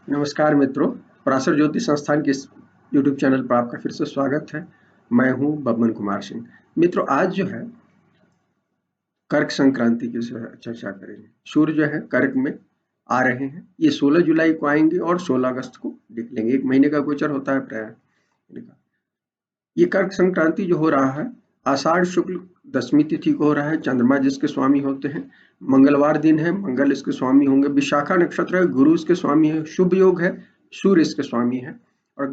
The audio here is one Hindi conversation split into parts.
नमस्कार मित्रों, पराशर ज्योति संस्थान के इस यूट्यूब चैनल पर आपका फिर से स्वागत है। मैं हूं बबन कुमार सिंह। मित्रों, आज जो है कर्क संक्रांति की चर्चा करेंगे। सूर्य जो है कर्क में आ रहे हैं। ये 16 जुलाई को आएंगे और 16 अगस्त को निकलेंगे। 1 महीने का गोचर होता है प्राय। ये कर्क संक्रांति जो हो रहा है, आषाढ़ शुक्ल दशमी तिथि को हो रहा है। चंद्रमा जिसके स्वामी होते हैं, मंगलवार दिन है, मंगल इसके स्वामी होंगे। विशाखा नक्षत्र है, गुरु इसके स्वामी है। शुभ योग है, सूर्य इसके स्वामी है। और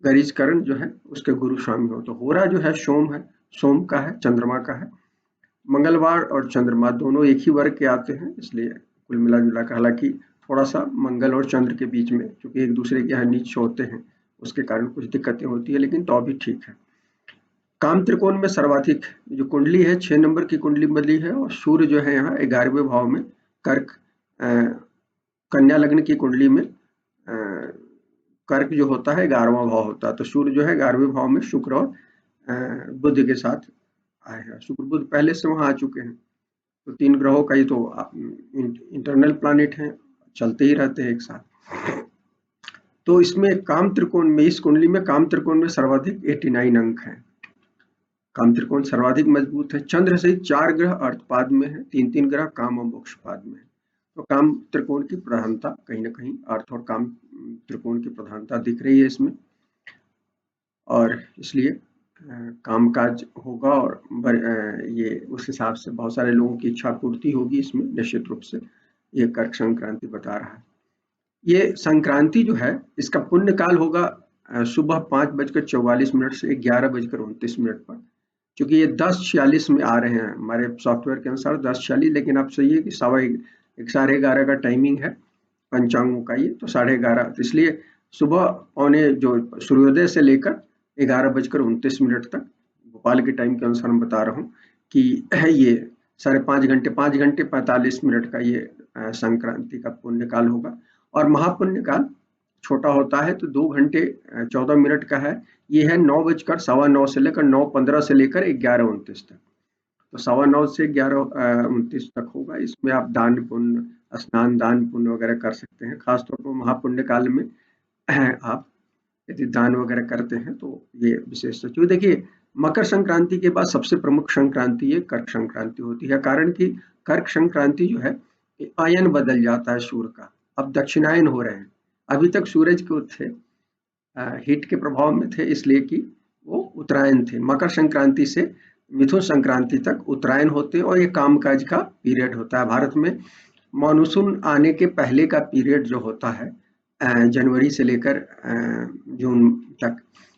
गरीज करण जो है उसके गुरु स्वामी हो। तो होरा जो है सोम का है, चंद्रमा का है। मंगलवार और चंद्रमा दोनों एक ही वर्ग के आते हैं, इसलिए कुल मिला जुला कर, हालांकि थोड़ा सा मंगल और चंद्र के बीच में क्योंकि एक दूसरे के यहाँ नीच होते हैं, उसके कारण कुछ दिक्कतें होती है, लेकिन तो अभी ठीक है। काम त्रिकोण में सर्वाधिक जो कुंडली है 6 नंबर की कुंडली बदली है। और सूर्य जो है यहाँ 11वें भाव में कर्क कन्या लग्न की कुंडली में कर्क जो होता है 11वां भाव होता है। तो सूर्य जो है 11वें भाव में शुक्र और बुध के साथ आए हैं। शुक्र बुध पहले से वहां आ चुके हैं। तो 3 ग्रहों का ये तो इंटरनल प्लैनेट है, चलते ही रहते हैं एक साथ। तो इसमें काम त्रिकोण में, इस कुंडली में काम त्रिकोण में सर्वाधिक 89 अंक है। काम त्रिकोण सर्वाधिक मजबूत है। चंद्र सहित 4 ग्रह अर्थपाद में है, 3 ग्रह काम और मोक्ष पाद में है। तो काम त्रिकोण की प्रधानता कहीं ना कहीं अर्थ और काम त्रिकोण की प्रधानता दिख रही है इसमें, और इसलिए कामकाज होगा और ये उस हिसाब से बहुत सारे लोगों की इच्छा पूर्ति होगी इसमें, निश्चित रूप से ये कर्क संक्रांति बता रहा है। ये संक्रांति जो है इसका पुण्य काल होगा सुबह 5:44 से 11:29 पर, क्योंकि ये 10:46 में आ रहे हैं हमारे सॉफ्टवेयर के अनुसार 10:46, लेकिन अब सही है कि 11:30 का टाइमिंग है पंचांगों का ये, तो 11:30, इसलिए सुबह पौने जो सूर्योदय से लेकर 11:29 तक भोपाल के टाइम के अनुसार मैं बता रहा हूँ कि ये 5.5 घंटे 45 मिनट का ये संक्रांति का पुण्य काल होगा। और महापुण्य काल छोटा होता है तो 2 घंटे 14 मिनट का है। ये है 9:9 से लेकर 9:15 से लेकर 11:29 तक। तो 9:15 से 11:29 तक होगा। इसमें आप दान पुण्य, स्नान दान पुण्य वगैरह कर सकते हैं। खासतौर पर महापुण्य काल में आप यदि दान वगैरह करते हैं तो ये विशेष सच। देखिए, मकर संक्रांति के बाद सबसे प्रमुख संक्रांति ये कर्क संक्रांति होती है। कारण कि कर्क संक्रांति जो है अयन बदल जाता है सूर्य का, अब दक्षिणायन हो रहे हैं। अभी तक सूरज को थे हीट के प्रभाव में थे, इसलिए कि वो उत्तरायण थे। मकर संक्रांति से मिथुन संक्रांति तक उत्तरायण होते हैं और ये कामकाज का पीरियड होता है। भारत में मानसून आने के पहले का पीरियड जो होता है जनवरी से लेकर जून तक,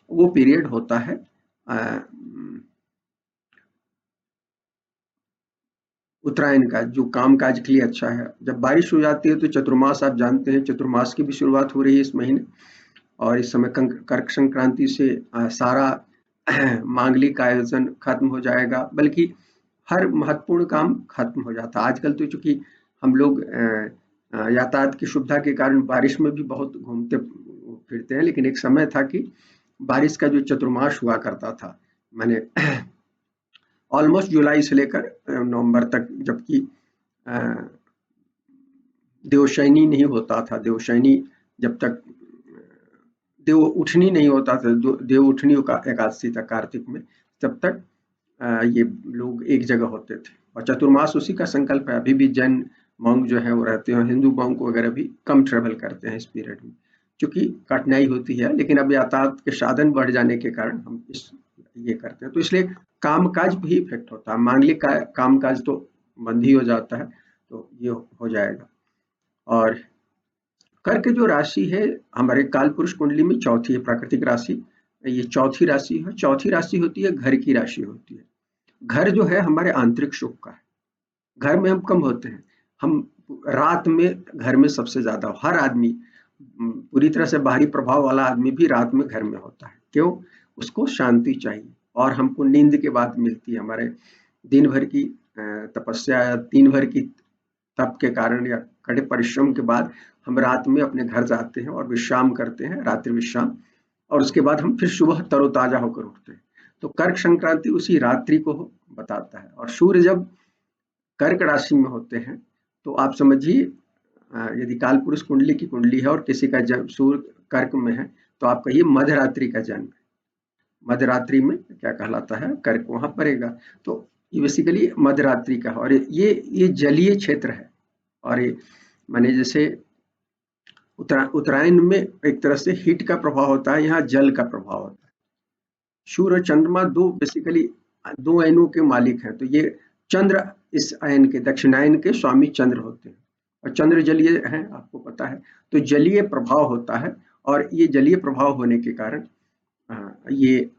वो पीरियड होता है उत्तरायण का, जो कामकाज के लिए अच्छा है। जब बारिश हो जाती है तो चतुर्मास, आप जानते हैं चतुर्मास की भी शुरुआत हो रही है इस महीने, और इस समय कर्क संक्रांति से सारा मांगलिक आयोजन खत्म हो जाएगा, बल्कि हर महत्वपूर्ण काम खत्म हो जाता है। आजकल तो चूंकि हम लोग यातायात की सुविधा के कारण बारिश में भी बहुत घूमते फिरते हैं, लेकिन एक समय था कि बारिश का जो चतुर्मास हुआ करता था, मैंने ऑलमोस्ट जुलाई से लेकर नवंबर तक, जबकि देवशयनी नहीं होता था। देवशयनी जब तक देव उठनी नहीं होता था, देव उठनी का एकादशी तक कार्तिक में, तब तक ये लोग एक जगह होते थे। और चतुर्मास उसी का संकल्प है। अभी भी जैन मॉन्क जो है वो रहते हैं, हिंदू मॉन्क वगैरह भी कम ट्रेवल करते हैं इस पीरियड में, क्योंकि कठिनाई होती है। लेकिन अब यातायात के साधन बढ़ जाने के कारण हम ये करते हैं, तो इसलिए कामकाज भी इफेक्ट होता है। मांगलिक कामकाज तो बंद ही हो जाता है, तो ये हो जाएगा। और कर्क जो राशि है हमारे काल पुरुष कुंडली में चौथी है, प्राकृतिक राशि। ये चौथी राशि है। चौथी राशि होती है घर की राशि होती है। घर जो है हमारे आंतरिक सुख का है। घर में हम कम होते हैं, हम रात में घर में सबसे ज्यादा, हर आदमी पूरी तरह से बाहरी प्रभाव वाला आदमी भी रात में घर में होता है। क्यों? उसको शांति चाहिए, और हमको नींद के बाद मिलती है। हमारे दिन भर की तपस्या या दिन भर की तप के कारण या कड़े परिश्रम के बाद हम रात में अपने घर जाते हैं और विश्राम करते हैं, रात्रि विश्राम, और उसके बाद हम फिर सुबह तरोताजा होकर उठते हैं। तो कर्क संक्रांति उसी रात्रि को बताता है। और सूर्य जब कर्क राशि में होते हैं तो आप समझिए यदि काल पुरुष कुंडली की कुंडली है और किसी का सूर्य कर्क में है तो आप कहिए मध्यरात्रि का जन्म है। मध्यरात्रि में क्या कहलाता है, कर्क वहां पड़ेगा। तो ये बेसिकली मध्यरात्रि का, और ये जलीय क्षेत्र है। और ये माने जैसे उत्तरायण में एक तरह से हीट का प्रभाव होता है, यहाँ जल का प्रभाव होता है। सूर्य और चंद्रमा दो बेसिकली दो अयनों के मालिक हैं। तो ये चंद्र इस अयन के दक्षिणायन के स्वामी चंद्र होते हैं, और चंद्र जलीय हैं, आपको पता है। तो जलीय प्रभाव होता है, और ये जलीय प्रभाव होने के कारण ये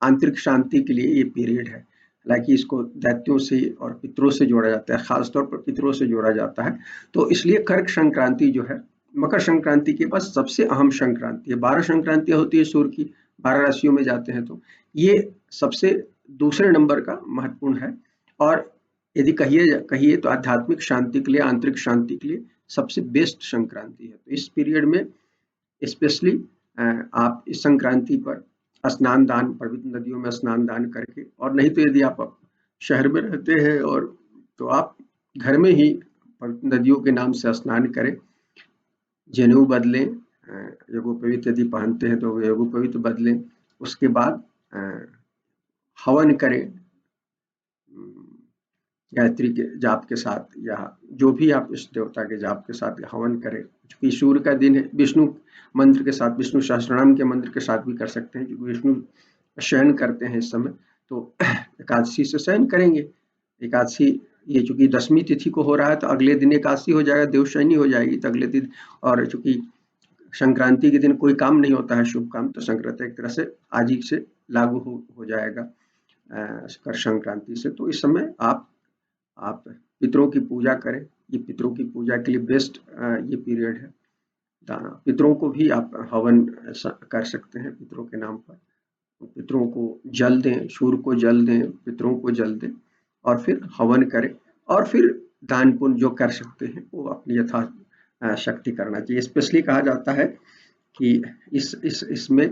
आंतरिक शांति के लिए ये पीरियड है। हालांकि इसको दैत्यों से और पितरों से जोड़ा जाता है, खासतौर पर पितरों से जोड़ा जाता है। तो इसलिए कर्क संक्रांति जो है मकर संक्रांति के बाद सबसे अहम संक्रांति है। 12 संक्रांतियां होती है सूर्य की, 12 राशियों में जाते हैं, तो ये सबसे दूसरे नंबर का महत्वपूर्ण है। और यदि कहिए तो आध्यात्मिक शांति के लिए, आंतरिक शांति के लिए सबसे बेस्ट संक्रांति है। तो इस पीरियड में स्पेशली आप इस संक्रांति पर स्नान दान, पवित्र नदियों में स्नान दान करके, और नहीं तो यदि आप शहर में रहते हैं और तो आप घर में ही पवित्र नदियों के नाम से स्नान करें, जनेऊ बदलें, यज्ञोपवीत यदि पहनते हैं तो यज्ञोपवीत बदलें। उसके बाद हवन करें गायत्री के जाप के साथ, या जो भी आप इस देवता के जाप के साथ हवन करें। क्योंकि सूर्य का दिन है, विष्णु मंत्र के साथ, विष्णु सहस्त्रनाम के मंत्र के साथ भी कर सकते हैं, क्योंकि विष्णु शयन करते हैं इस समय। तो एकादशी से शयन करेंगे। एकादशी ये चूंकि 10वीं तिथि को हो रहा है, तो अगले दिन एकादशी हो जाएगा, देवशयनी हो जाएगी, तो अगले दिन। और चूंकि संक्रांति के दिन कोई काम नहीं होता है, शुभ काम, तो संक्रांति एक तरह से आज ही से लागू हो जाएगा कर संक्रांति से। तो इस समय आप पितरों की पूजा करें। ये पितरों की पूजा के लिए बेस्ट ये पीरियड है। पितरों को भी आप हवन कर सकते हैं पितरों के नाम पर। पितरों को जल दें, सूर्य को जल दें, पितरों को जल दें, और फिर हवन करें, और फिर दान पुण्य जो कर सकते हैं वो अपनी यथा शक्ति करना चाहिए। स्पेशली कहा जाता है कि इसमें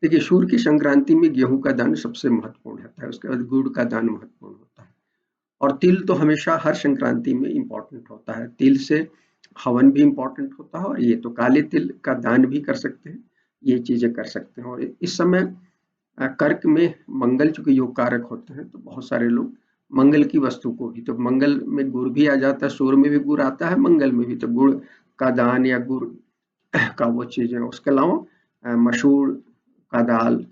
देखिए, सूर्य की संक्रांति में गेहूं का दान सबसे महत्वपूर्ण होता है, उसके बाद गुड़ का दान महत्वपूर्ण होता है, और तिल तो हमेशा हर संक्रांति में इम्पोर्टेंट होता है। तिल से हवन भी इम्पोर्टेंट होता है, और ये तो काले तिल का दान भी कर सकते हैं, ये चीजें कर सकते हैं। और इस समय कर्क में मंगल चूंकि योग कारक होते हैं, तो बहुत सारे लोग मंगल की वस्तु को भी, तो मंगल में गुड़ भी आ जाता है, सूर्य में भी गुड़ आता है, मंगल में भी, तो गुड़ का दान या गुड़ का वो चीजें। उसके अलावा मसूर का दाल,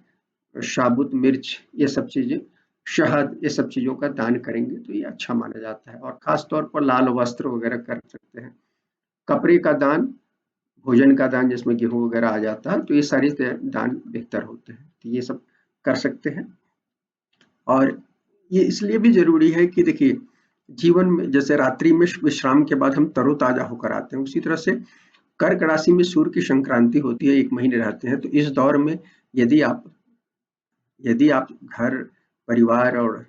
साबुत मिर्च, ये सब चीजें, शहद, ये सब चीजों का दान करेंगे तो ये अच्छा माना जाता है। और खास तौर पर लाल वस्त्र वगैरह कर सकते हैं। कपड़े का दान, भोजन का दान जिसमें गेहूं वगैरह आ जाता है, तो ये सारे दान बेहतर होते हैं, तो ये सब कर सकते हैं। और ये इसलिए भी जरूरी है कि देखिए, जीवन में जैसे रात्रि में विश्राम के बाद हम तरोताजा होकर आते हैं, उसी तरह से कर्क राशि में सूर्य की संक्रांति होती है, 1 महीने रहते हैं। तो इस दौर में यदि आप घर, परिवार और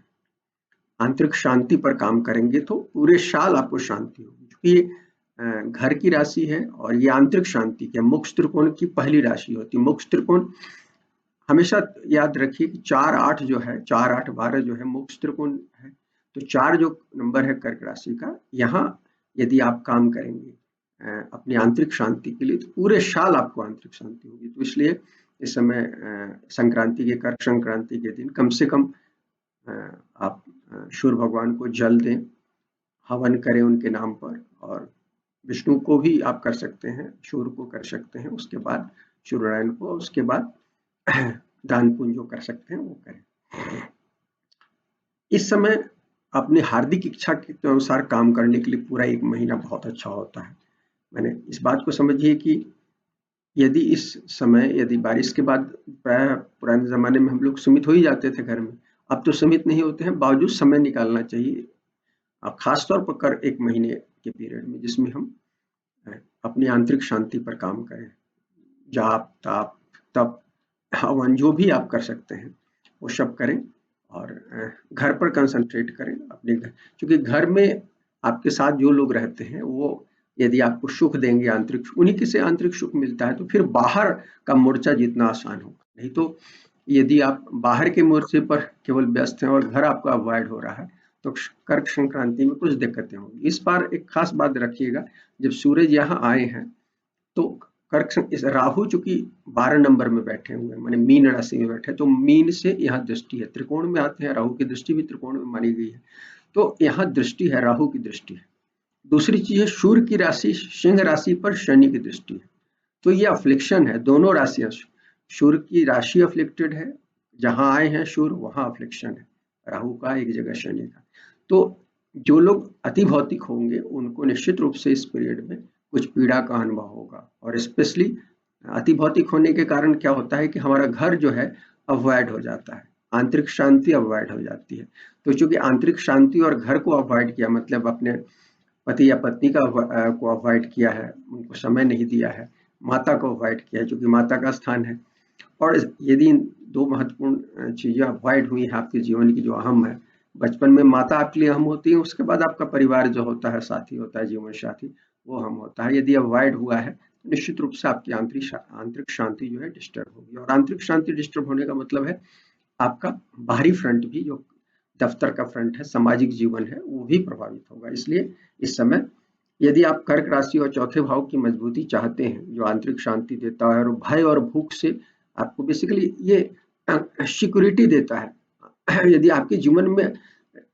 आंतरिक शांति पर काम करेंगे तो पूरे साल आपको शांति होगी। क्योंकि घर की राशि है और ये आंतरिक शांति के मोक्ष त्रिकोण की पहली राशि होती है। मोक्ष त्रिकोण हमेशा याद रखिए कि 4, 8 जो है, 4, 8, 12 जो है मोक्ष त्रिकोण है। तो 4 जो नंबर है कर्क राशि का, यहाँ यदि आप काम करेंगे अपनी आंतरिक शांति के लिए, तो पूरे साल आपको आंतरिक शांति होगी। तो इसलिए इस समय संक्रांति के, कर्क संक्रांति के दिन कम से कम आप सूर्य भगवान को जल दें, हवन करें उनके नाम पर, और विष्णु को भी आप कर सकते हैं, सूर्य को कर सकते हैं, उसके बाद सूर्यनारायण को, उसके बाद दान पुण्य जो कर सकते हैं वो करें। इस समय अपनी हार्दिक इच्छा के अनुसार काम करने के लिए पूरा 1 महीना बहुत अच्छा होता है। मैंने इस बात को समझिए कि यदि इस समय, यदि बारिश के बाद, प्राय पुराने जमाने में हम लोग सीमित हो ही जाते थे घर में, अब तो सीमित नहीं होते हैं, बावजूद समय निकालना चाहिए, खासतौर पर कर 1 महीने के पीरियड में, जिसमें हम अपनी आंतरिक शांति पर काम करें। जाप, ताप, तप, हवन जो भी आप कर सकते हैं वो सब करें, और घर पर कंसंट्रेट करें अपने घर। क्योंकि घर में आपके साथ जो लोग रहते हैं वो यदि आपको सुख देंगे, आंतरिक, उन्हीं से आंतरिक सुख मिलता है, तो फिर बाहर का मोर्चा जीतना आसान होगा। नहीं तो यदि आप बाहर के मोर्चे पर केवल व्यस्त हैं और घर आपका अवॉइड हो रहा है, तो कर्क संक्रांति में कुछ दिक्कतें होंगी। इस बार एक खास बात रखिएगा, जब सूरज यहाँ आए हैं तो इस राहु चूंकि 12 नंबर में बैठे हुए हैं, माने मीन राशि में बैठे, तो मीन से यहाँ दृष्टि है, त्रिकोण में आते हैं, राहु की दृष्टि भी त्रिकोण में मानी गई है, तो यहाँ दृष्टि है, राहु की दृष्टि है। दूसरी चीज है सूर्य की राशि सिंह राशि पर शनि की दृष्टि है, तो ये अफ्लिक्शन है, दोनों राशियां, सूर्य की राशि अफ्लिक्टेड है, जहां आए हैं सूर्य वहां अफ्लिक्शन है, राहु का एक जगह शनि का। तो जो लोग अति भौतिक होंगे उनको निश्चित रूप से इस पीरियड में कुछ पीड़ा का अनुभव होगा, और स्पेशली अति भौतिक होने के कारण क्या होता है कि हमारा घर जो है अवॉइड हो जाता है, आंतरिक शांति अवॉइड हो जाती है। तो चूंकि आंतरिक शांति और घर को अवॉइड किया, मतलब अपने पति या पत्नी का को अवॉइड किया है, उनको समय नहीं दिया है, माता को अवॉइड किया है क्योंकि माता का स्थान है, और यदि दो महत्वपूर्ण चीजें अवॉइड हुई हैं आपके जीवन की जो अहम है, बचपन में माता आपके लिए अहम होती है, उसके बाद आपका परिवार जो होता है, साथी होता है, जीवन साथी, वो अहम होता है। यदि अवॉइड हुआ है तो निश्चित रूप से आपकी आंतरिक शांति जो है डिस्टर्ब होगी, और आंतरिक शांति डिस्टर्ब होने का मतलब है आपका बाहरी फ्रंट भी, जो दफ्तर का फ्रंट है, सामाजिक जीवन है, वो भी प्रभावित होगा। इसलिए इस समय यदि आप कर्क राशि और चौथे भाव की मजबूती चाहते हैं जो आंतरिक शांति देता है और भय और भूख से आपको बेसिकली ये सिक्योरिटी देता है, यदि आपके जीवन में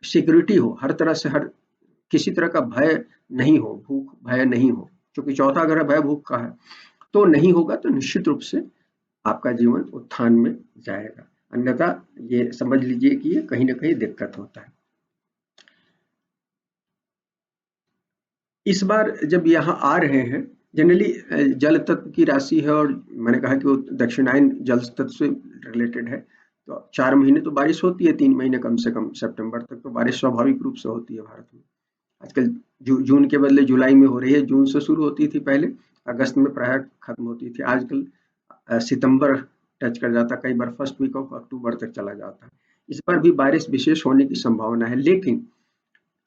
सिक्योरिटी हो, हर तरह से, हर किसी तरह का भय नहीं हो, भूख भय नहीं हो, क्योंकि चौथा ग्रह भय भूख का है, तो नहीं होगा, तो निश्चित रूप से आपका जीवन उत्थान में जाएगा, अन्यथा ये समझ लीजिए कि ये कहीं ना कहीं दिक्कत होता है। इस बार जब यहाँ आ रहे हैं, जनरली जल तत्व की राशि है, और मैंने कहा कि वो दक्षिणायन जल तत्व से रिलेटेड है, तो 4 महीने तो बारिश होती है, 3 महीने कम से कम सितंबर तक तो बारिश स्वाभाविक रूप से होती है भारत में। आजकल जून के बदले जुलाई में हो रही है, जून से शुरू होती थी पहले, अगस्त में प्राय खत्म होती थी, आजकल सितंबर टच कर जाता, कई बार फर्स्ट वीक ऑफ अक्टूबर तक चला जाता है। इस बार भी बारिश विशेष होने की संभावना है, लेकिन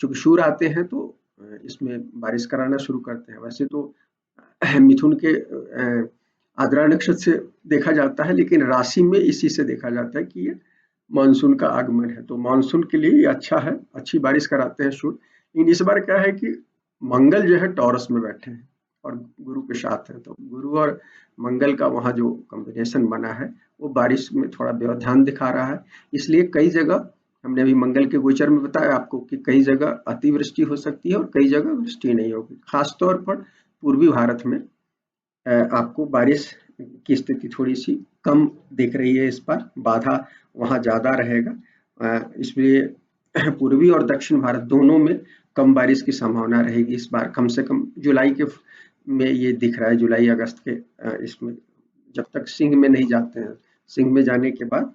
चूंकि सूर्य आते हैं तो इसमें बारिश कराना शुरू करते हैं। वैसे तो मिथुन के आद्रा नक्षत्र से देखा जाता है, लेकिन राशि में इसी से देखा जाता है कि ये मानसून का आगमन है, तो मानसून के लिए ये अच्छा है, अच्छी बारिश कराते हैं सूर्य। लेकिन इस बार क्या है कि मंगल जो है टॉरस में बैठे हैं और गुरु के साथ है, तो गुरु और मंगल का वहाँ जो कॉम्बिनेशन बना है वो बारिश में थोड़ा व्यवधान दिखा रहा है। इसलिए कई जगह, हमने अभी मंगल के गोचर में बताया आपको कि कई जगह अतिवृष्टि हो सकती है और कई जगह वृष्टि नहीं होगी। खासतौर पर पूर्वी भारत में आपको बारिश की स्थिति थोड़ी सी कम दिख रही है, इस बार बाधा वहाँ ज्यादा रहेगा, इसलिए पूर्वी और दक्षिण भारत दोनों में कम बारिश की संभावना रहेगी इस बार, कम से कम जुलाई के में ये दिख रहा है, जुलाई अगस्त के इसमें, जब तक सिंह में नहीं जाते हैं, सिंह में जाने के बाद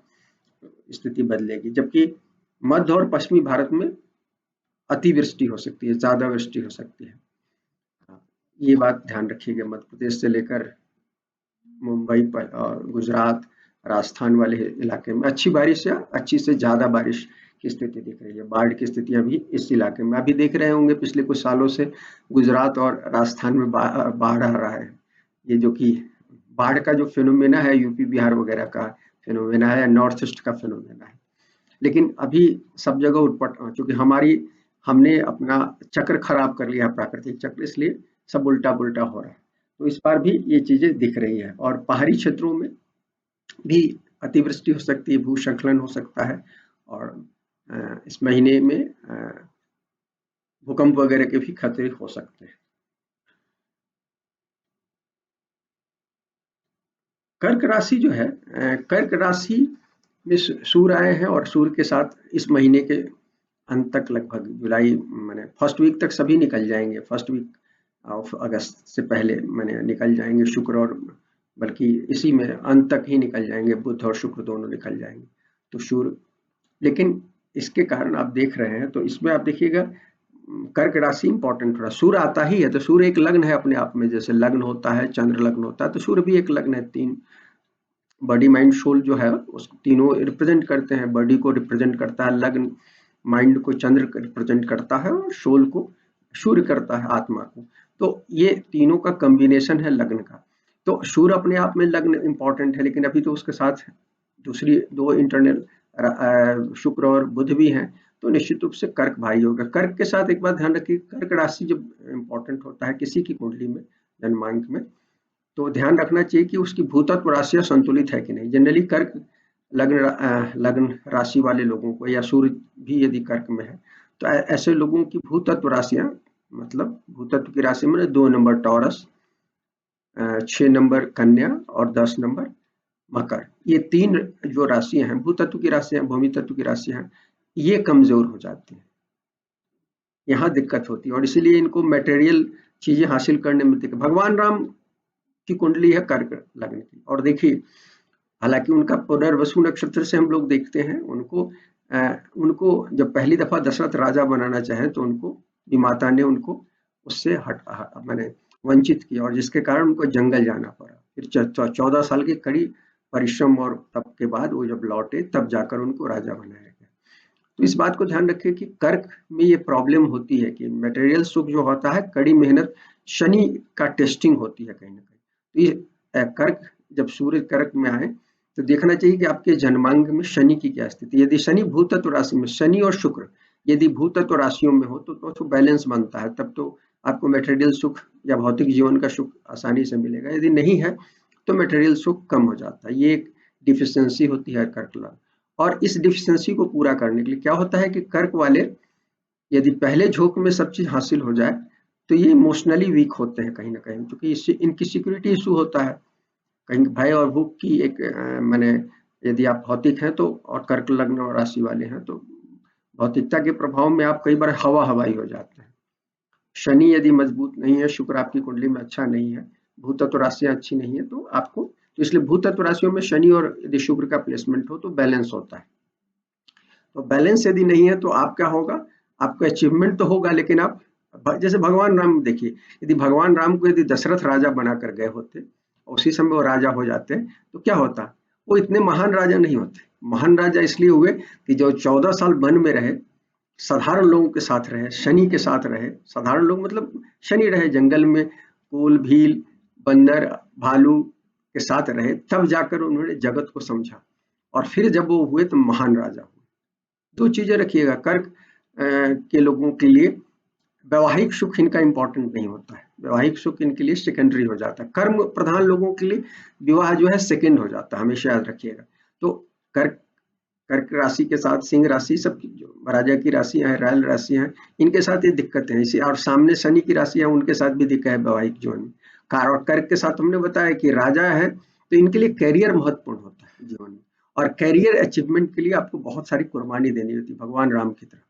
स्थिति बदलेगी। जबकि मध्य और पश्चिमी भारत में अतिवृष्टि हो सकती है, ज्यादा वृष्टि हो सकती है, ये बात ध्यान रखिएगा। मध्य प्रदेश से लेकर मुंबई पर और गुजरात, राजस्थान वाले इलाके में अच्छी बारिश या अच्छी से ज्यादा बारिश की स्थिति दिख रही है। बाढ़ की स्थितियां भी इस इलाके में अभी देख रहे होंगे, पिछले कुछ सालों से गुजरात और राजस्थान में बाढ़ आ रहा है। ये जो कि बाढ़ का जो फिनोमेना है, यूपी बिहार वगैरह का फिनोमेना है, नॉर्थ ईस्ट का फिनोमेना है, लेकिन अभी सब जगह उठपट, क्योंकि हमने अपना चक्र खराब कर लिया, प्राकृतिक चक्र, इसलिए सब उल्टा पुल्टा हो रहा है। तो इस बार भी ये चीजें दिख रही है, और पहाड़ी क्षेत्रों में भी अतिवृष्टि हो सकती है, भूस्खलन हो सकता है, और इस महीने में भूकंप वगैरह के भी खतरे हो सकते हैं। कर्क राशि जो है, कर्क राशि में सूर्य आए हैं, और सूर्य के साथ इस महीने के अंत तक, लगभग जुलाई मैंने फर्स्ट वीक तक सभी निकल जाएंगे, फर्स्ट वीक ऑफ अगस्त से पहले मैंने निकल जाएंगे शुक्र, और बल्कि इसी में अंत तक ही निकल जाएंगे, बुध और शुक्र दोनों निकल जाएंगे, तो सूर्य। लेकिन इसके कारण आप देख रहे हैं, तो इसमें आप देखिएगा कर्क राशि इंपॉर्टेंट हो रहा है, सूर्य आता ही है, तो सूर्य एक लग्न है अपने आप में, जैसे लग्न होता है, चंद्र लग्न होता है, तो सूर्य भी एक लग्न है। 3 बॉडी माइंड सोल जो है उस तीनों रिप्रेजेंट करते हैं, बॉडी को रिप्रेजेंट करता है लग्न, माइंड को चंद्र रिप्रेजेंट करता है, और सोल को सूर्य करता है, आत्मा को। तो ये तीनों का कॉम्बिनेशन है लग्न का। तो सूर्य अपने आप में लग्न इंपॉर्टेंट है, लेकिन अभी तो उसके साथ दूसरी 2 इंटरनल शुक्र और बुध भी हैं, तो निश्चित रूप से कर्क भारी होगा। कर्क के साथ एक बात ध्यान रखिए, कर्क राशि जब इंपॉर्टेंट होता है किसी की कुंडली में, जन्मांक में, तो ध्यान रखना चाहिए कि उसकी भूतत्व राशियां संतुलित है कि नहीं। जनरली कर्क लग्न राशि वाले लोगों को, या सूर्य भी यदि कर्क में है, तो ऐसे लोगों की भूतत्व राशियां, मतलब भूतत्व की राशि में 2 नंबर टॉरस, 6 नंबर कन्या और 10 नंबर मकर, ये 3 जो राशियां हैं भूतत्व की राशियां, भूमि तत्व की राशियां हैं, ये कमजोर हो जाती हैं, यहाँ दिक्कत होती है, और इसीलिए इनको मटेरियल चीजें हासिल करने में दिक्कत। भगवान राम की कुंडली है कर्क लग्न की, और देखिए हालांकि उनका पुनर्वसु नक्षत्र से हम लोग देखते हैं उनको जब पहली दफा दशरथ राजा बनाना चाहे तो उनको माता ने उनको उससे मैंने वंचित किया, और जिसके कारण उनको जंगल जाना पड़ा। फिर 14 साल के कड़ी परिश्रम और तप के बाद वो जब लौटे तब जाकर उनको राजा बनाया गया। तो इस बात को ध्यान रखिए कि कर्क में ये प्रॉब्लम होती है कि मटेरियल सुख जो होता है, कड़ी मेहनत, शनि का टेस्टिंग होती है कहीं ना कहीं। तो ये कर्क जब सूर्य कर्क में आए तो देखना चाहिए कि आपके जन्मांग में शनि की क्या स्थिति। यदि शनि भूतत्व राशि में, शनि और शुक्र यदि भूतत्व राशियों में हो तो बैलेंस बनता है, तब तो आपको मटेरियल सुख या भौतिक जीवन का सुख आसानी से मिलेगा। यदि नहीं है तो मटेरियल सुख कम हो जाता है, ये एक डिफिशियंसी होती है कर्क लग्न। और इस डिफिशियंसी को पूरा करने के लिए क्या होता है कि कर्क वाले यदि पहले झोंक में सब चीज हासिल हो जाए तो ये इमोशनली वीक होते हैं कहीं ना कहीं, क्योंकि इससे इनकी सिक्योरिटी इशू होता है, कहीं भय और भूख की एक माने यदि आप भौतिक हैं तो, और कर्क लग्न और राशि वाले हैं तो भौतिकता के प्रभाव में आप कई बार हवाई हो जाते हैं। शनि यदि मजबूत नहीं है, शुक्र आपकी कुंडली में अच्छा नहीं है, भूतत्व राशियां अच्छी नहीं है, तो आपको, तो इसलिए भूतत्व राशियों में शनि और यदि शुक्र का प्लेसमेंट हो तो बैलेंस होता है। तो बैलेंस यदि नहीं है तो आप क्या होगा, आपका अचीवमेंट तो होगा लेकिन आप, जैसे भगवान राम देखिए, यदि भगवान राम को यदि दशरथ राजा बनाकर गए होते, उसी समय वो राजा हो जाते, तो क्या होता, वो इतने महान राजा नहीं होते। महान राजा इसलिए हुए कि जो 14 साल वन में रहे, साधारण लोगों के साथ रहे, शनि के साथ रहे, साधारण लोग मतलब शनि रहे, जंगल में कुल भील बंदर भालू के साथ रहे, तब जाकर उन्होंने जगत को समझा, और फिर जब वो हुए तो महान राजा हुए। दो चीजें रखिएगा, कर्क के लोगों के लिए वैवाहिक सुख इनका इंपॉर्टेंट नहीं होता है, वैवाहिक सुख इनके लिए सेकेंडरी हो जाता है। कर्म प्रधान लोगों के लिए विवाह जो है सेकेंड हो जाता है, हमेशा याद रखिएगा। तो कर्क कर्क राशि के साथ सिंह राशि, सब जो राजा की राशियां हैं, रायल राशियां हैं, इनके साथ ये दिक्कतें हैं। इसी और सामने शनि की राशि है, उनके साथ भी दिक्कत है वैवाहिक जीवन में। और कर्क के साथ हमने बताया कि राजा है, तो इनके लिए करियर महत्वपूर्ण होता है जीवन में, और करियर अचीवमेंट के लिए आपको बहुत सारी कुर्बानी देनी होती है भगवान राम की तरह।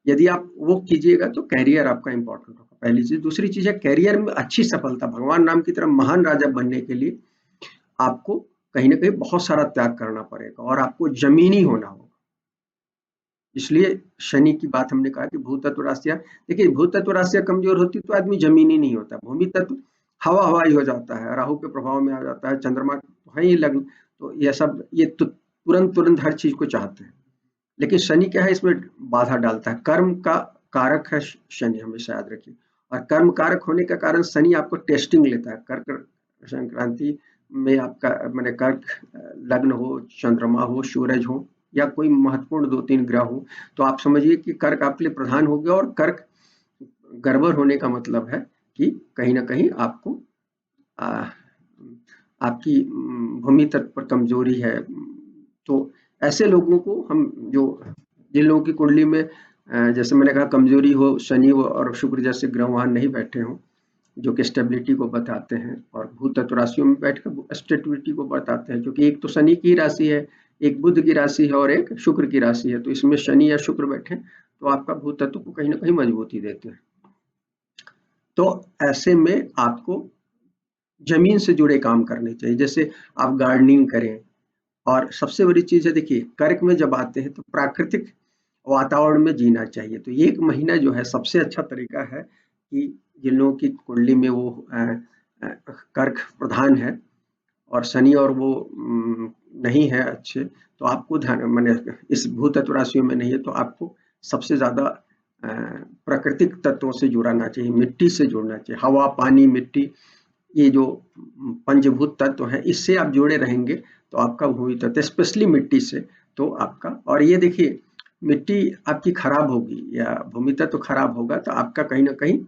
यदि आप वो कीजिएगा तो कैरियर आपका इंपॉर्टेंट होगा, पहली चीज। दूसरी चीज है कैरियर में अच्छी सफलता, भगवान राम की तरह महान राजा बनने के लिए आपको कहीं ना कहीं बहुत सारा त्याग करना पड़ेगा, और आपको जमीनी होना होगा। इसलिए शनि की बात हमने कहा कि भूतत्व राशियां, देखिए भूतत्व राशियां कमजोर होती तो आदमी जमीनी नहीं होता, भूमि तत्व हवाई हो जाता है, राहु के प्रभाव में आ जाता है, चंद्रमा है ही लग्न, तो यह सब ये तुरंत तुरंत हर चीज को चाहते हैं। लेकिन शनि क्या है, इसमें बाधा डालता है, कर्म का कारक है शनि, हमेशा याद रखिए। और कर्म कारक होने का कारण शनि आपको टेस्टिंग लेता है। कर्क संक्रांति में आपका मैंने कर्क लग्न हो, चंद्रमा हो, सूरज हो, या कोई महत्वपूर्ण 2-3 ग्रह हो, तो आप समझिए कि कर्क आपके लिए प्रधान हो गया। और कर्क गड़बड़ होने का मतलब है कि कहीं ना कहीं आपको आपकी भूमि तत्व पर कमजोरी है। तो ऐसे लोगों को हम, जो जिन लोगों की कुंडली में जैसे मैंने कहा कमजोरी हो, शनि और शुक्र जैसे ग्रह वहां नहीं बैठे हों, जो कि स्टेबिलिटी को बताते हैं, और भूतत्व राशियों में बैठकर स्टेबिलिटी को बताते हैं, क्योंकि एक तो शनि की राशि है, एक बुध की राशि है, और एक शुक्र की राशि है। तो इसमें शनि या शुक्र बैठे तो आपका भूतत्व को कहीं ना कहीं मजबूती देते हैं। तो ऐसे में आपको जमीन से जुड़े काम करने चाहिए, जैसे आप गार्डनिंग करें। और सबसे बड़ी चीज है, देखिए कर्क में जब आते हैं तो प्राकृतिक वातावरण में जीना चाहिए। तो ये 1 महीना जो है सबसे अच्छा तरीका है कि जिन लोगों की कुंडली में वो कर्क प्रधान है और शनि और वो नहीं है अच्छे, तो आपको ध्यान मैंने इस भूतत्व राशियों में नहीं है, तो आपको सबसे ज्यादा प्राकृतिक तत्वों से जुड़ना चाहिए, मिट्टी से जुड़ना चाहिए, हवा पानी मिट्टी, ये जो पंचभूत तत्व है, इससे आप जुड़े रहेंगे तो आपका भूमि तत्व, स्पेशली मिट्टी से, तो आपका। और ये देखिए मिट्टी आपकी खराब होगी या भूमि तत्व खराब होगा तो आपका कहीं ना कहीं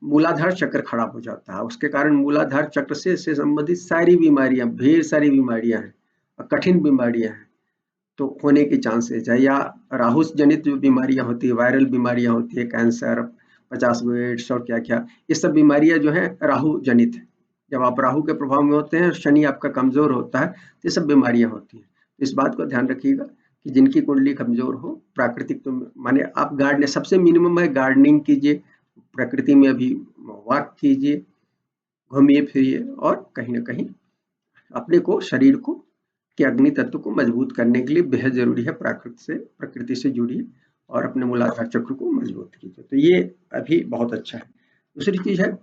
मूलाधार चक्र खराब हो जाता है। उसके कारण मूलाधार चक्र से संबंधित सारी बीमारियां, ढेर सारी बीमारियां हैं और कठिन बीमारियां हैं तो होने के चांसेस है। या राहु जनित जो बीमारियां होती है, वायरल बीमारियां होती है, कैंसर, 50 एड्स और क्या क्या, ये सब बीमारियां जो है राहु जनित है। जब आप राहु के प्रभाव में होते हैं, शनि आपका कमजोर होता है, तो ये सब बीमारियां होती हैं। इस बात को ध्यान रखिएगा कि जिनकी कुंडली कमजोर हो, प्राकृतिक तो माने आप गार्डन, सबसे मिनिमम है गार्डनिंग कीजिए, प्रकृति में अभी वॉक कीजिए, घूमिए फिरिए और कहीं ना कहीं अपने को, शरीर को के अग्नि तत्व को मजबूत करने के लिए बेहद जरूरी है प्रकृति से जुड़िए और अपने मूलाधार चक्र को मजबूत कीजिए। तो ये अभी बहुत अच्छा है। दूसरी चीज है,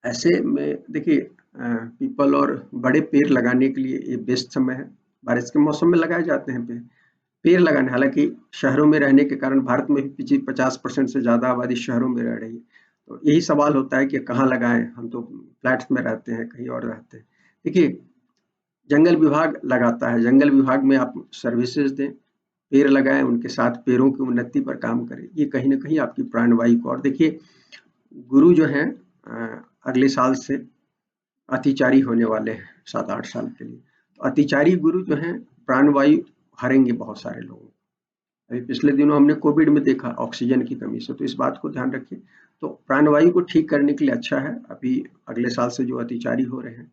ऐसे में देखिए पीपल और बड़े पेड़ लगाने के लिए ये बेस्ट समय है। बारिश के मौसम में लगाए जाते हैं पेड़ लगाने। हालांकि शहरों में रहने के कारण भारत में भी पिछले 50% से ज्यादा आबादी शहरों में रह रही है, तो यही सवाल होता है कि कहाँ लगाएं। हम तो फ्लैट्स में रहते हैं, कहीं और रहते हैं। देखिए जंगल विभाग लगाता है, जंगल विभाग में आप सर्विसेज दें, पेड़ लगाएं, उनके साथ पेड़ों की उन्नति पर काम करें। ये कहीं ना कहीं आपकी प्राणवायु को, और देखिए गुरु जो है अगले साल से अतिचारी होने वाले हैं 7-8 साल के लिए। तो अतिचारी गुरु जो है प्राणवायु हरेंगे बहुत सारे लोगों। अभी पिछले दिनों हमने कोविड में देखा ऑक्सीजन की कमी से, तो इस बात को ध्यान रखिए। तो प्राणवायु को ठीक करने के लिए अच्छा है अभी अगले साल से जो अतिचारी हो रहे हैं।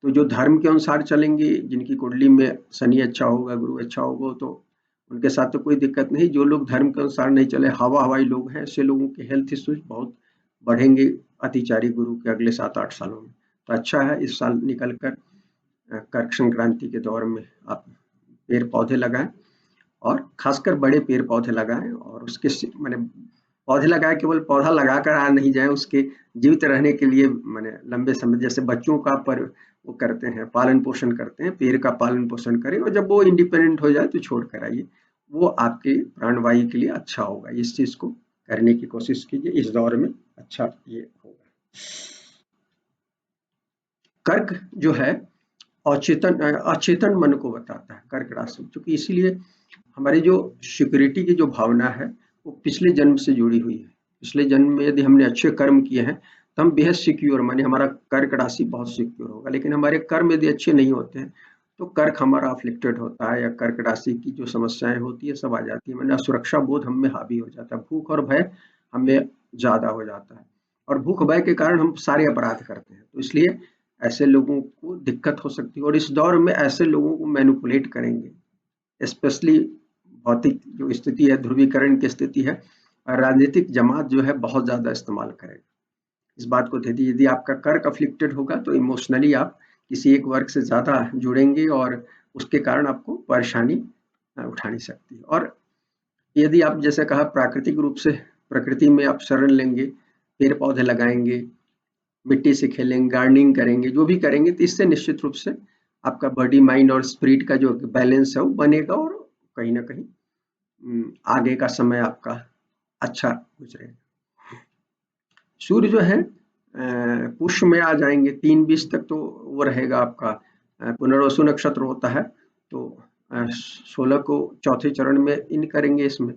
तो जो धर्म के अनुसार चलेंगे, जिनकी कुंडली में शनि अच्छा होगा, गुरु अच्छा होगा, तो उनके साथ तो कोई दिक्कत नहीं। जो लोग धर्म के अनुसार नहीं चले, हवाई लोग हैं, ऐसे लोगों के हेल्थ इश्यूज बहुत बढ़ेंगे अतिचारी गुरु के अगले 7-8 सालों में। तो अच्छा है इस साल निकल कर कर्क संक्रांति के दौर में आप पेड़ पौधे लगाएं और खासकर बड़े पेड़ पौधे लगाएं। और उसके मैंने पौधे लगाए, केवल पौधा लगाकर आ नहीं जाए, उसके जीवित रहने के लिए मैंने लंबे समय, जैसे बच्चों का पर वो करते हैं, पालन पोषण करते हैं, पेड़ का पालन पोषण करें और जब वो इंडिपेंडेंट हो जाए तो छोड़ कर आइए। वो आपके प्राणवायु के लिए अच्छा होगा। इस चीज को करने की कोशिश कीजिए इस दौर में, अच्छा ये होगा। कर्क जो है अचेतन मन को बताता है, कर्क राशि, क्योंकि इसीलिए हमारी जो सिक्योरिटी की जो भावना है वो पिछले जन्म से जुड़ी हुई है। पिछले जन्म में यदि हमने अच्छे कर्म किए हैं तो हम बेहद सिक्योर, माने हमारा कर्क राशि बहुत सिक्योर होगा। लेकिन हमारे कर्म यदि अच्छे नहीं होते हैं तो कर्क हमारा अफ्लिक्टेड होता है, या कर्क राशि की जो समस्याएं होती है सब आ जाती है। मैंने असुरक्षा बोध हम में हावी हो जाता है, भूख और भय हमें ज्यादा हो जाता है, और भूख भय के कारण हम सारे अपराध करते हैं। तो इसलिए ऐसे लोगों को दिक्कत हो सकती है, और इस दौर में ऐसे लोगों को मैनिपुलेट करेंगे। स्पेशली भौतिक जो स्थिति है, ध्रुवीकरण की स्थिति है, राजनीतिक जमात जो है बहुत ज्यादा इस्तेमाल करेगा। इस बात को ध्यान दीजिए। यदि आपका कर्क अफ्लिक्टेड होगा तो इमोशनली आप किसी एक वर्ग से ज्यादा जुड़ेंगे और उसके कारण आपको परेशानी उठानी सकती है। और यदि आप जैसे कहा प्राकृतिक रूप से प्रकृति में आप शरण लेंगे, पेड़ पौधे लगाएंगे, मिट्टी से खेलेंगे, गार्डनिंग करेंगे, जो भी करेंगे, तो इससे निश्चित रूप से आपका बॉडी, माइंड और स्पिरिट का जो बैलेंस है वो बनेगा और कहीं ना कहीं आगे का समय आपका अच्छा गुजरेगा। सूर्य जो है पुष्य में आ जाएंगे 3:20 तक, तो वो रहेगा आपका। पुनर्वसु नक्षत्र होता है तो 16 को चौथे चरण में इन करेंगे इसमें,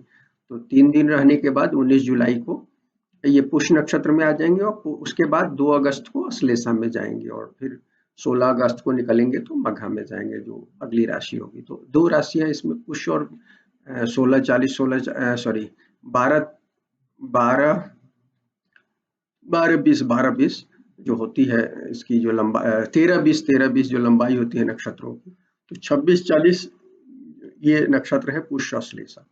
तो 3 दिन रहने के बाद 19 जुलाई को ये पुष्य नक्षत्र में आ जाएंगे, और उसके बाद 2 अगस्त को अश्लेषा में जाएंगे, और फिर 16 अगस्त को निकलेंगे तो मघा में जाएंगे, जो अगली राशि होगी। तो 2 राशियां इसमें पुष्य और 12 12-20 जो होती है इसकी जो लंबा 13-20 जो लंबाई होती है नक्षत्रों की, तो 26-40 ये नक्षत्र है पुष्य अश्लेषा।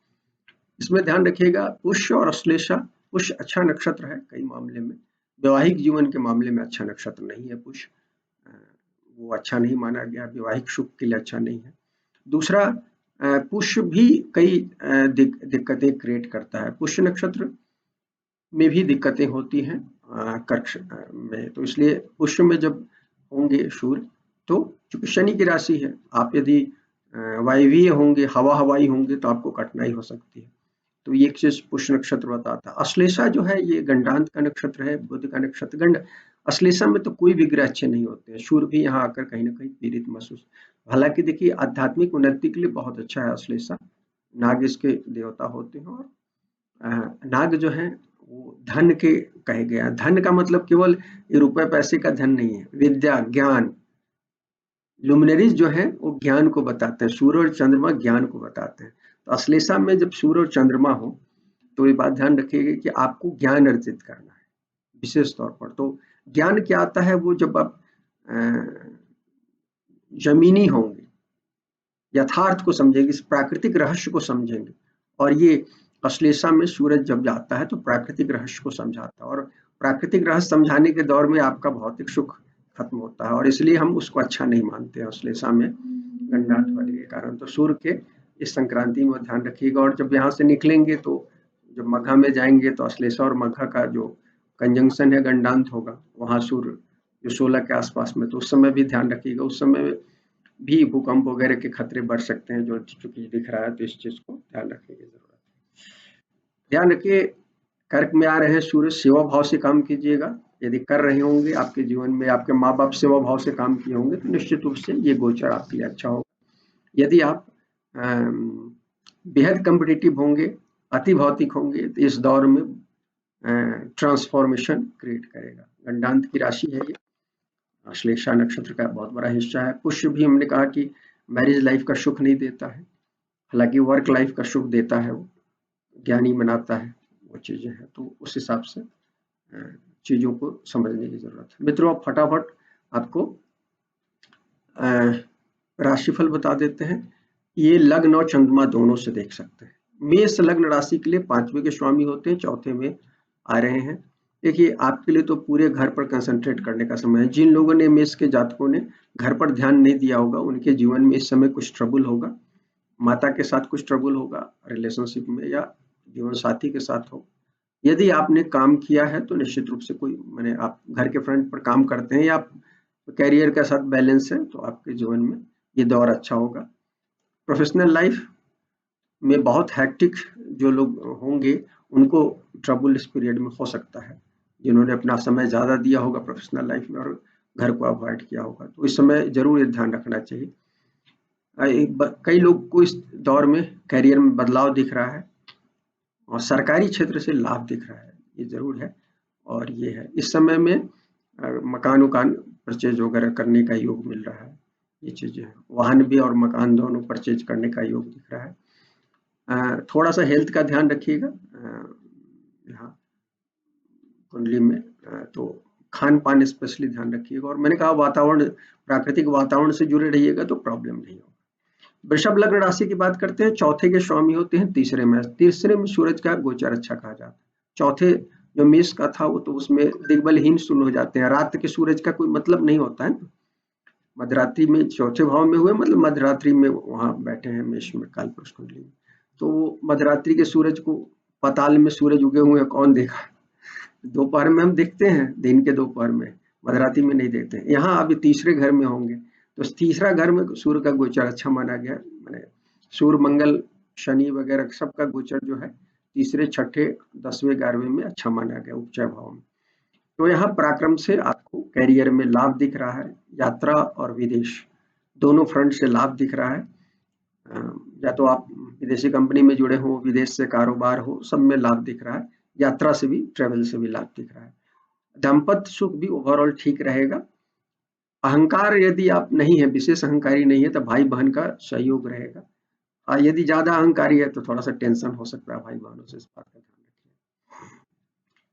इसमें ध्यान रखिएगा पुष्य और अश्लेषा, पुष्य अच्छा नक्षत्र है कई मामले में, वैवाहिक जीवन के मामले में अच्छा नक्षत्र नहीं है पुष्य, वो अच्छा नहीं माना गया, वैवाहिक सुख के लिए अच्छा नहीं है। दूसरा पुष्य भी कई दिक्कतें क्रिएट करता है, पुष्य नक्षत्र में भी दिक्कतें होती हैं कर्क में। तो इसलिए पुष्य में जब होंगे सूर्य, तो चूंकि शनि की राशि है, आप यदि वायवीय होंगे, हवाई होंगे, तो आपको कठिनाई हो सकती है। तो ये एक चीज पुष्य नक्षत्र बताता है। अश्लेषा जो है ये गंडांत का नक्षत्र है, बुध का नक्षत्र। गंड अश्लेषा में तो कोई भी ग्रह अच्छे नहीं होते हैं, सूर्य भी यहाँ आकर कहीं ना कहीं पीड़ित महसूस। हालांकि देखिए आध्यात्मिक उन्नति के लिए बहुत अच्छा है अश्लेषा, नाग इसके देवता होते हैं। और नाग जो है वो धन के कहे गया। धन का मतलब केवल रुपए पैसे का धन नहीं है, विद्या, ज्ञान। लुमिनरीज जो है वो ज्ञान को बताते हैं, सूर्य और चंद्रमा ज्ञान को बताते हैं। तो अश्लेषा में जब सूर्य और चंद्रमा हो तो ये बात ध्यान रखिएगा कि आपको ज्ञान अर्जित करना है विशेष तौर पर। तो ज्ञान क्या आता है, वो जब आप जमीनी होंगे, यथार्थ को समझेंगे, इस प्राकृतिक रहस्य को समझेंगे। और ये अश्लेषा में सूरज जब जाता है तो प्राकृतिक रहस्य को समझाता है, और प्राकृतिक रहस्य समझाने के दौर में आपका भौतिक सुख खत्म होता है, और इसलिए हम उसको अच्छा नहीं मानते हैं अश्लेषा में गंडांत होने के कारण। तो सूर्य के इस संक्रांति में ध्यान रखिएगा। और जब यहाँ से निकलेंगे तो जब मघा में जाएंगे तो अश्लेषा और मघा का जो कंजंक्शन है गंडांत होगा, वहां सूर्य जो 16 के आसपास में, तो उस समय भी ध्यान रखिएगा। उस समय भी भूकंप वगैरह के खतरे बढ़ सकते हैं, जो चूंकि दिख रहा है, तो इस चीज को ध्यान रखने की जरूरत है। ध्यान रखिए, कर्क में आ रहे हैं सूर्य, सेवा भाव से काम कीजिएगा। यदि कर रहे होंगे, आपके जीवन में आपके माँ बाप सेवा भाव से काम किए होंगे, तो निश्चित रूप से ये गोचर आपके लिए अच्छा होगा। यदि आप बेहद कम्पिटिटिव होंगे, अति भौतिक होंगे, तो इस दौर में ट्रांसफॉर्मेशन क्रिएट करेगा। गंडांत की राशि है ये, अश्लेषा नक्षत्र का बहुत बड़ा हिस्सा है। पुष्य भी हमने कहा कि मैरिज लाइफ का सुख नहीं देता है, हालांकि वर्क लाइफ का सुख देता है, वो ज्ञानी बनाता है, वो चीजें हैं। तो उस हिसाब से चीजों को समझने की जरूरत है। मित्रों, अब फटाफट आपको राशिफल बता देते हैं। ये लग्न और चंद्रमा दोनों से देख सकते हैं। मेष लग्न राशि के लिए 5वें के स्वामी होते हैं, चौथे में आ रहे हैं। देखिए, आपके लिए तो पूरे घर पर कंसंट्रेट करने का समय है। जिन लोगों ने, मेष के जातकों ने घर पर ध्यान नहीं दिया होगा, उनके जीवन में इस समय कुछ ट्रबल होगा। माता के साथ कुछ ट्रबल होगा रिलेशनशिप में, या जीवन साथी के साथ हो। यदि आपने काम किया है तो निश्चित रूप से कोई, माने आप घर के फ्रंट पर काम करते हैं या आप कैरियर के साथ बैलेंस है, तो आपके जीवन में ये दौर अच्छा होगा। प्रोफेशनल लाइफ में बहुत हैक्टिक जो लोग होंगे, उनको ट्रबल इस पीरियड में हो सकता है, जिन्होंने अपना समय ज़्यादा दिया होगा प्रोफेशनल लाइफ में और घर को अवॉइड किया होगा। तो इस समय जरूर ये ध्यान रखना चाहिए। कई लोग को इस दौर में करियर में बदलाव दिख रहा है और सरकारी क्षेत्र से लाभ दिख रहा है, ये जरूर है। और ये है, इस समय में मकान उकान परचेज वगैरह करने का योग मिल रहा है, ये चीजें हैं। वाहन भी और मकान दोनों परचेज करने का योग दिख रहा है। थोड़ा सा हेल्थ का ध्यान रखिएगा यहाँ कुंडली में, तो खान पान स्पेशली ध्यान रखिएगा। और मैंने कहा वातावरण, प्राकृतिक वातावरण से जुड़े रहिएगा तो प्रॉब्लम नहीं होगा। वृषभ लग्न राशि की बात करते हैं, चौथे के स्वामी होते हैं तीसरे में। तीसरे में सूरज का गोचर अच्छा कहा जाता है। चौथे जो मेष का था वो तो उसमें दिग्बलहीन शून्य हो जाते हैं। रात के सूरज का कोई मतलब नहीं होता है। मध्यरात्रि में चौथे भाव में हुए, मतलब मध्यरात्रि में वहां बैठे हैं मेष में कालपुरुष कुंडली में, तो मध्यरात्रि के सूरज को, पाताल में सूरज उगे हुए कौन देखा? दोपहर में हम देखते हैं, दिन के दोपहर में, मध्यरात्रि में नहीं देखते हैं। यहाँ अभी तीसरे घर में होंगे, तो तीसरा घर में सूर्य का गोचर अच्छा माना गया। मैंने सूर्य मंगल शनि वगैरह सबका गोचर जो है तीसरे छठे 10वें 11वें में अच्छा माना गया उपचय भाव में। तो यहाँ पराक्रम से आपको कैरियर में लाभ दिख रहा है। यात्रा और विदेश दोनों फ्रंट से लाभ दिख रहा है। या तो आप विदेशी कंपनी में जुड़े हो, विदेश से कारोबार हो, सब में लाभ दिख रहा है। यात्रा से भी, ट्रेवल से भी लाभ दिख रहा है। दाम्पत्य सुख भी ओवरऑल ठीक रहेगा। अहंकार यदि आप नहीं है, विशेष अहंकारी नहीं है, तो भाई बहन का सहयोग रहेगा। यदि ज्यादा अहंकारी है तो थोड़ा सा टेंशन हो सकता है भाई बहनों से, इस बात का ध्यान रखिए।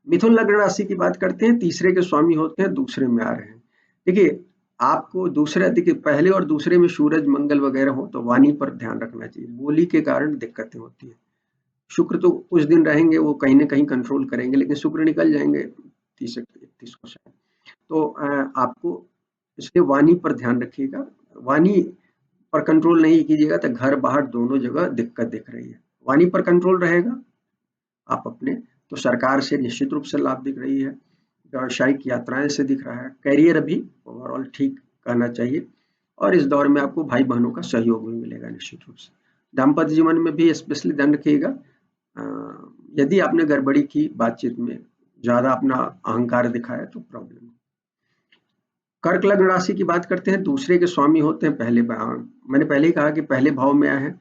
मिथुन लग्न राशि की बात करते हैं, तीसरे के स्वामी होते हैं, दूसरे में आ रहे हैं। देखिए, आपको दूसरे, देखिए पहले और दूसरे में सूरज मंगल वगैरह हो तो वाणी पर ध्यान रखना चाहिए, बोली के कारण दिक्कतें होती है। शुक्र तो कुछ दिन रहेंगे, वो कहीं ना कहीं कंट्रोल करेंगे, लेकिन शुक्र निकल जाएंगे 30-31 को शायद। तो आपको इसलिए वाणी पर ध्यान रखिएगा। वाणी पर कंट्रोल नहीं कीजिएगा तो घर बाहर दोनों जगह दिक्कत दिख रही है। वाणी पर कंट्रोल रहेगा आप अपने, तो सरकार से निश्चित रूप से लाभ दिख रही है। व्यावसायिक यात्राएं से दिख रहा है। करियर भी ओवरऑल ठीक कहना चाहिए। और इस दौर में आपको भाई बहनों का सहयोग भी मिलेगा निश्चित रूप से। दाम्पत्य जीवन में भी स्पेशली ध्यान रखिएगा, यदि आपने गड़बड़ी की बातचीत में, ज्यादा अपना अहंकार दिखाया तो प्रॉब्लम। कर्क लग्न राशि की बात करते हैं, दूसरे के स्वामी होते हैं पहले भाव। मैंने पहले ही कहा कि पहले भाव में आए हैं,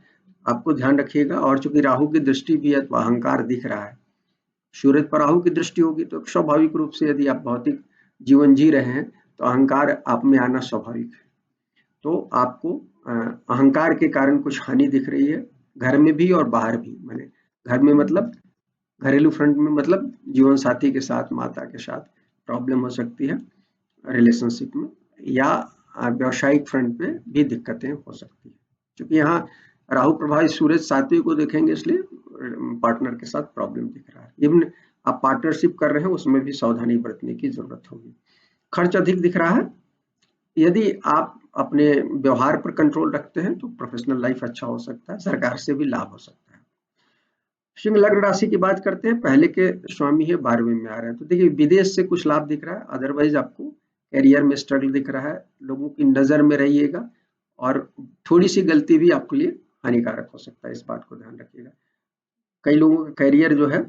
आपको ध्यान रखिएगा। और चूंकि राहु की दृष्टि भी है तो अहंकार दिख रहा है, सूरज पर राहु की दृष्टि होगी तो स्वाभाविक रूप से यदि आप भौतिक जीवन जी रहे हैं तो अहंकार आप में आना स्वाभाविक है। तो आपको अहंकार के कारण कुछ हानि दिख रही है, घर में भी और बाहर भी। मैंने घर में मतलब घरेलू फ्रंट में, मतलब जीवन साथी के साथ, माता के साथ प्रॉब्लम हो सकती है रिलेशनशिप में, या व्यावसायिक फ्रंट पे भी दिक्कतें हो सकती है। क्योंकि यहाँ राहु प्रभावित सूरज सातवें को देखेंगे, इसलिए पार्टनर के साथ प्रॉब्लम दिख रहा है। इवन आप पार्टनरशिप कर रहे हैं उसमें भी सावधानी बरतने की जरूरत होगी। खर्च अधिक दिख रहा है। यदि आप अपने व्यवहार पर कंट्रोल रखते हैं तो प्रोफेशनल लाइफ अच्छा हो सकता है, सरकार से भी लाभ हो सकता है। सिंह लग्न राशि की बात करते हैं, पहले के स्वामी है 12वें में आ रहे हैं, तो देखिए विदेश से कुछ लाभ दिख रहा है। अदरवाइज आपको करियर में स्ट्रगल दिख रहा है, लोगों की नजर में रहिएगा और थोड़ी सी गलती भी आपके लिए हानिकारक हो सकता है, इस बात को ध्यान रखिएगा। कई लोगों का करियर जो है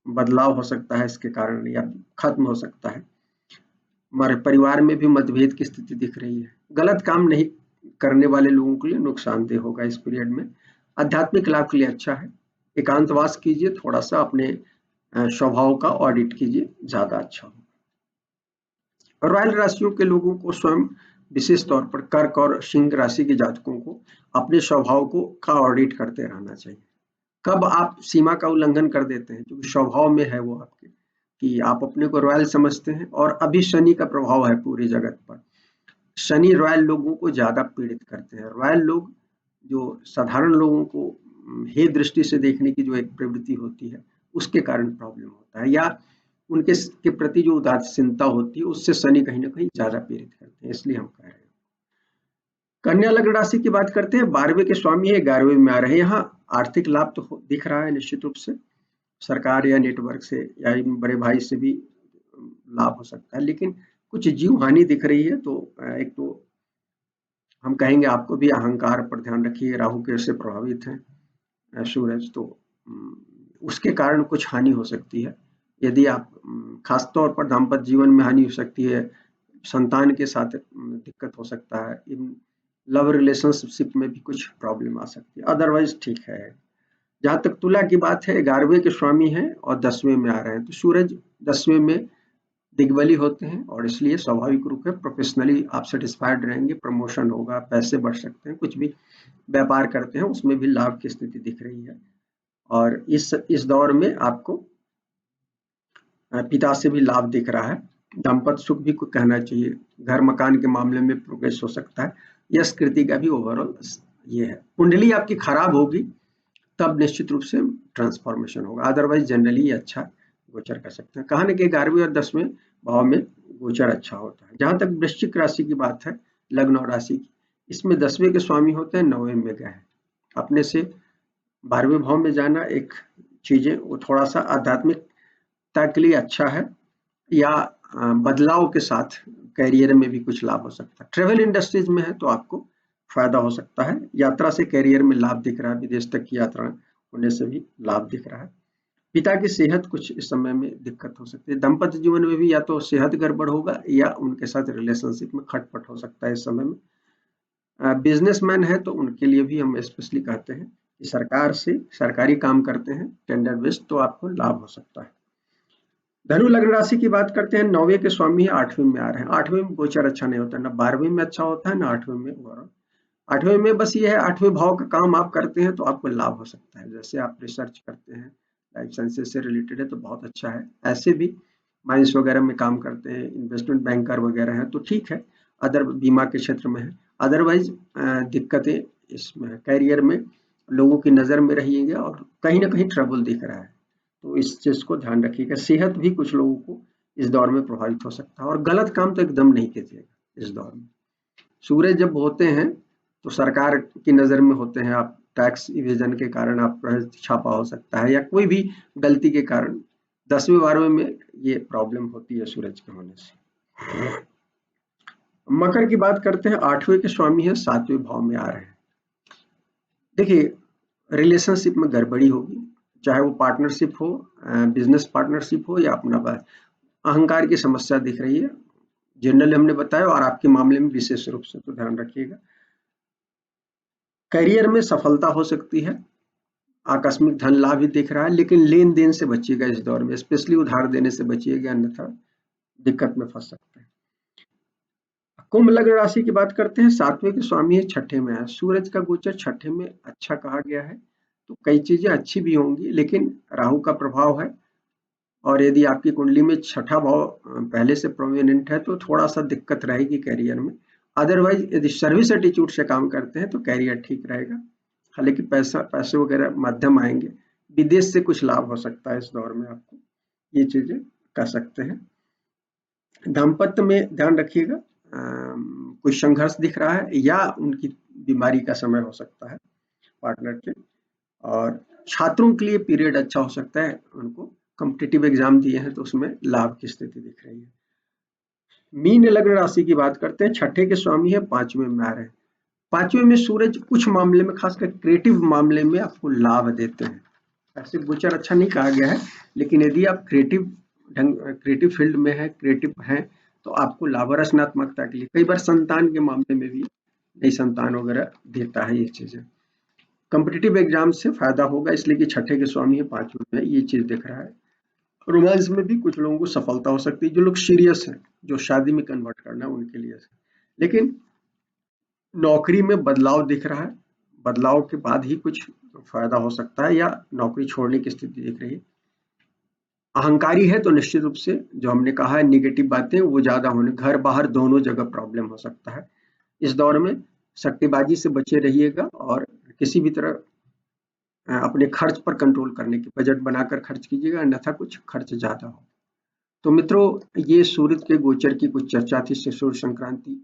बदलाव हो सकता है इसके कारण, या खत्म हो सकता है। हमारे परिवार में भी मतभेद की स्थिति दिख रही है। गलत काम नहीं करने वाले लोगों के लिए नुकसानदेह होगा इस पीरियड में। आध्यात्मिक लाभ के लिए अच्छा है। एकांतवास कीजिए, थोड़ा सा अपने स्वभाव का ऑडिट कीजिए, ज्यादा अच्छा होगा। रॉयल राशियों के लोगों को स्वयं विशेष तौर पर कर्क और सिंह राशि के जातकों को अपने स्वभाव को का ऑडिट करते रहना चाहिए। कब आप सीमा का उल्लंघन कर देते हैं, क्योंकि स्वभाव में है वो आपके, कि आप अपने को रॉयल समझते हैं। और अभी शनि का प्रभाव है पूरी जगत पर। शनि रॉयल लोगों को ज्यादा पीड़ित करते हैं। रॉयल लोग जो साधारण लोगों को हे दृष्टि से देखने की जो एक प्रवृत्ति होती है, उसके कारण प्रॉब्लम होता है, या उनके के प्रति जो उदासीनता होती है उससे शनि कहीं ना कहीं ज्यादा पीड़ित करते हैं, इसलिए हम कह रहे हैं। कन्या लग्न राशि की बात करते हैं, 12वें के स्वामी है, 11वें में आ रहे हैं। यहाँ आर्थिक लाभ तो दिख रहा है निश्चित रूप से, सरकार या नेटवर्क से या बड़े भाई से भी लाभ हो सकता है, लेकिन कुछ जीव हानि दिख रही है। तो एक तो हम कहेंगे आपको भी अहंकार पर ध्यान रखिए, राहु के से प्रभावित है सूरज, तो उसके कारण कुछ हानि हो सकती है। यदि आप खासतौर पर दाम्पत्य जीवन में हानि हो सकती है, संतान के साथ दिक्कत हो सकता है, इन लव रिलेशनशिप में भी कुछ प्रॉब्लम आ सकती है, अदरवाइज ठीक है। जहां तक तुला की बात है, 11वें के स्वामी हैं और 10वें में आ रहे हैं, तो सूरज 10वें में दिग्बली होते हैं और इसलिए स्वाभाविक रूप से प्रोफेशनली आप सेटिस्फाइड रहेंगे, प्रमोशन होगा, पैसे बढ़ सकते हैं, कुछ भी व्यापार करते हैं उसमें भी लाभ की स्थिति दिख रही है। और इस दौर में आपको पिता से भी लाभ दिख रहा है। दाम्पत्य सुख भी कुछ कहना चाहिए, घर मकान के मामले में प्रोग्रेस हो सकता है। यश कृति का भी ओवरऑल ये है। कुंडली आपकी खराब होगी तब निश्चित रूप से ट्रांसफॉर्मेशन होगा, अदरवाइज जनरली अच्छा गोचर कर सकते हैं। कहा कि 11वें और 10वें भाव में गोचर अच्छा होता है। जहां तक वृश्चिक राशि की बात है, लग्न और राशि की, इसमें 10वें के स्वामी होते हैं, 9वें में गए हैं। अपने से 12वें भाव में जाना एक चीजें वो थोड़ा सा आध्यात्मिकता के लिए अच्छा है, या बदलाव के साथ कैरियर में भी कुछ लाभ हो सकता है। ट्रेवल इंडस्ट्रीज में है तो आपको फायदा हो सकता है। यात्रा से कैरियर में लाभ दिख रहा है, विदेश तक की यात्रा होने से भी लाभ दिख रहा है। पिता की सेहत कुछ इस समय में दिक्कत हो सकती है। दाम्पत्य जीवन में भी या तो सेहत गड़बड़ होगा या उनके साथ रिलेशनशिप में खटपट हो सकता है इस समय में। बिजनेसमैन है तो उनके लिए भी हम स्पेशली कहते हैं कि सरकार से सरकारी काम करते हैं टेंडर बेस्ड, तो आपको लाभ हो सकता है। धनु लग्न राशि की बात करते हैं, 9वें के स्वामी है, 8वें में आ रहे हैं। 8वें में गोचर अच्छा नहीं होता, ना 12वें में अच्छा होता है, ना 8वें में। 8वें में बस ये है, 8वें भाव का काम आप करते हैं तो आपको लाभ हो सकता है। जैसे आप रिसर्च करते हैं, लाइफ साइंसेज से रिलेटेड है तो बहुत अच्छा है। ऐसे भी माइंस वगैरह में काम करते हैं, इन्वेस्टमेंट बैंकर वगैरह हैं तो ठीक है। अदर बीमा के क्षेत्र में है, अदरवाइज दिक्कतें इसमें कैरियर में लोगों की नज़र में रहिएगा और कहीं ना कहीं ट्रबल दिख रहा है, तो इस चीज को ध्यान रखिएगा। सेहत भी कुछ लोगों को इस दौर में प्रभावित हो सकता है, और गलत काम तो एकदम नहीं कीजिएगा इस दौर में। सूरज जब होते हैं तो सरकार की नजर में होते हैं, आप टैक्स इवेजन के कारण आप छापा हो सकता है, या कोई भी गलती के कारण 10वें 12वें में ये प्रॉब्लम होती है सूरज के होने से। मकर की बात करते हैं, 8वें के स्वामी है, 7वें भाव में आ रहे हैं। देखिए रिलेशनशिप में गड़बड़ी होगी, चाहे वो पार्टनरशिप हो, बिजनेस पार्टनरशिप हो, या अपना अहंकार की समस्या दिख रही है जनरली हमने बताया, और आपके मामले में विशेष रूप से तो ध्यान रखिएगा। करियर में सफलता हो सकती है, आकस्मिक धन लाभ भी दिख रहा है, लेकिन लेन देन से बचिएगा इस दौर में, स्पेशली उधार देने से बचिएगा, अन्यथा दिक्कत में फंस सकते हैं। कुंभ लग्न राशि की बात करते हैं। सातवें के स्वामी है, छठे में है। सूरज का गोचर छठे में अच्छा कहा गया है, तो कई चीजें अच्छी भी होंगी, लेकिन राहु का प्रभाव है, और यदि आपकी कुंडली में छठा भाव पहले से प्रोमिनेंट है तो थोड़ा सा दिक्कत रहेगी कैरियर में। अदरवाइज यदि सर्विस एटीट्यूड से काम करते हैं तो कैरियर ठीक रहेगा, हालांकि पैसे वगैरह मध्यम आएंगे। विदेश से कुछ लाभ हो सकता है इस दौर में, आपको ये चीजें कर सकते हैं। दाम्पत्य में ध्यान रखिएगा, कोई संघर्ष दिख रहा है या उनकी बीमारी का समय हो सकता है पार्टनर के। और छात्रों के लिए पीरियड अच्छा हो सकता है, उनको कॉम्पिटिटिव एग्जाम दिए हैं तो उसमें लाभ की स्थिति दिख रही है। मीन लग्न राशि की बात करते हैं। छठे के स्वामी है, पांचवें में आ रहे हैं। पांचवें में सूरज कुछ मामले में, खासकर क्रिएटिव मामले में आपको लाभ देते हैं। ऐसे गोचर अच्छा नहीं कहा गया है, लेकिन यदि आप क्रिएटिव फील्ड में है, क्रिएटिव हैं, तो आपको लाभ रचनात्मकता के लिए, कई बार संतान के मामले में भी नई संतान वगैरह देता है ये चीजें। कॉम्पिटिटिव एग्जाम से फायदा होगा, इसलिए कि छठे के स्वामी है, पांचवें में, ये चीज दिख रहा है। रोमांस में भी कुछ लोगों को सफलता हो सकती है, जो लोग सीरियस हैं, जो शादी में कन्वर्ट करना है उनके लिए। लेकिन नौकरी में बदलाव दिख रहा है, बदलाव के बाद ही कुछ फायदा हो सकता है, या नौकरी छोड़ने की स्थिति दिख रही है। अहंकारी है तो निश्चित रूप से जो हमने कहा है नेगेटिव बातें वो ज्यादा होने, घर बाहर दोनों जगह प्रॉब्लम हो सकता है। इस दौर में सट्टेबाजी से बचे रहिएगा, और किसी भी तरह अपने खर्च पर कंट्रोल करने की बजट बनाकर खर्च कीजिएगा, अन्यथा कुछ खर्च ज्यादा हो। तो मित्रों, ये सूर्य के गोचर की कुछ चर्चा थी। सूर्य संक्रांति,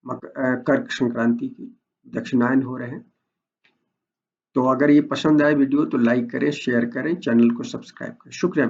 कर्क संक्रांति की दक्षिणायन हो रहे हैं। तो अगर ये पसंद आए वीडियो तो लाइक करें, शेयर करें, चैनल को सब्सक्राइब करें। शुक्रिया।